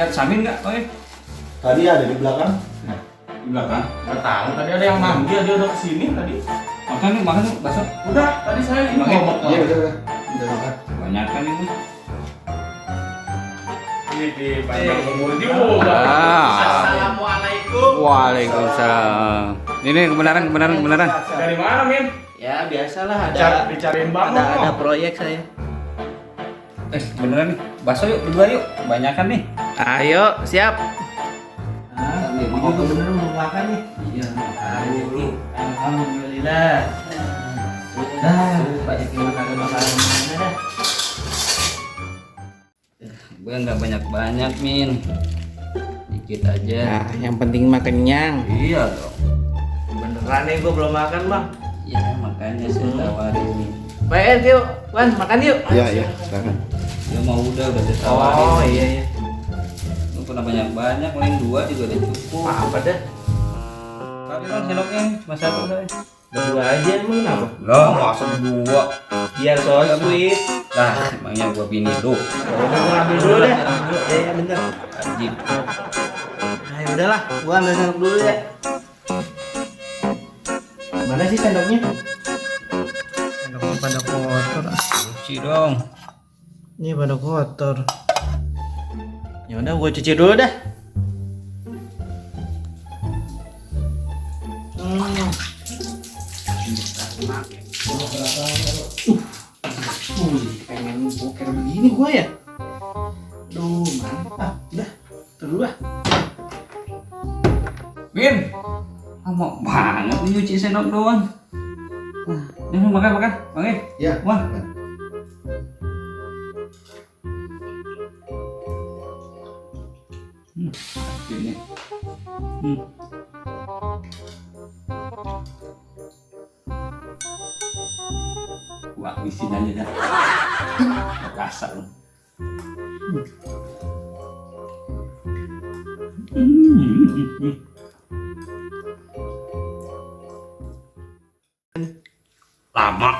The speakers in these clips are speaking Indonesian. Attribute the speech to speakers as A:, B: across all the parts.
A: lihat Samin nggak? Oke.
B: Tadi ada di belakang.
A: Di belakang.
C: Nggak tahu, tadi ada yang manggil, dia udah kesini tadi.
A: Makan nih bakso.
C: Udah, tadi saya ini
A: Oke.
C: ngomong.
B: Iya udah. Udah makan.
A: Banyak kan ini.
C: Di panjang umur juga.
D: Assalamualaikum.
A: Waalaikumsalam. Ini kebenaran.
C: Dari mana, Min?
D: Ya biasalah ada
C: Dicariin banget.
D: ada proyek saya.
A: Beneran nih. Bakso yuk, berdua yuk. Banyakan nih.
D: Ayo, siap.
A: Ini
D: Ini juga bener mau makan nih.
A: Iya,
D: Ayo. Alhamdulillah. Banyak yang makanan mana dah.
A: Gue nggak banyak Min. Dikit aja.
D: Nah, yang penting makan kenyang.
A: Iya dong.
D: Beneran nih gua belum makan, Bang.
A: Ya makanya saya tawarin.
D: Baik, yuk. Wan, makan yuk.
B: Iya, silakan.
A: Ya mau udah saya tawarin.
D: Oh, iya.
A: Lu pernah banyak, paling 2 juga udah cukup.
D: Apa dah?
A: Tapi kan sendoknya cuma 1 saya.
D: Berdua aja emang kenapa?
A: Lah, masa 2?
D: Biar so sweet.
A: Lah, emangnya gua bini lu.
D: Udah gua ambil dulu dah. Iya, bener.
A: Ajib.
D: Nah, ya udahlah, gua ambil sendok dulu ya. Mana sih sendoknya? Sendoknya pada kotor.
A: Cuci dong.
D: Ini pada kotor. Ya udah, gua cuci dulu dah. Pengen boker begini gua ya. Duh, mantap. Udah, terus lah.
A: Min. Lama banget nih nyuci sendok doang. Nih makan. Makan.
B: Iya.
A: Wah. Ini. Wah, habisin aja dah. Kasar lu. Lama.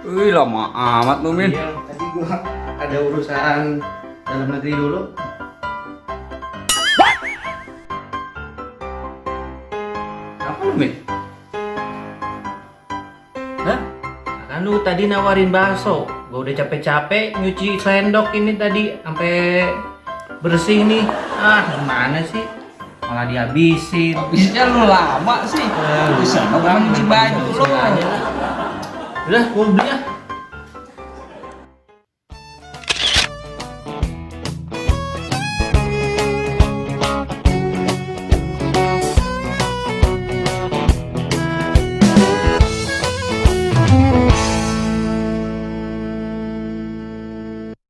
A: Wih, lama amat lu, Min.
D: Iya, tadi gua ada urusan dalam negeri dulu.
A: Apa lu, Min?
D: Hah? Kan lu tadi nawarin bakso. Gua udah capek-capek nyuci sendok ini tadi sampai bersih nih. Ah, gimana sih? Malah dihabisin.
A: Habisnya lu lama sih. Bisa, kamu nyuci baju lu.
D: Udah, gua beli ya.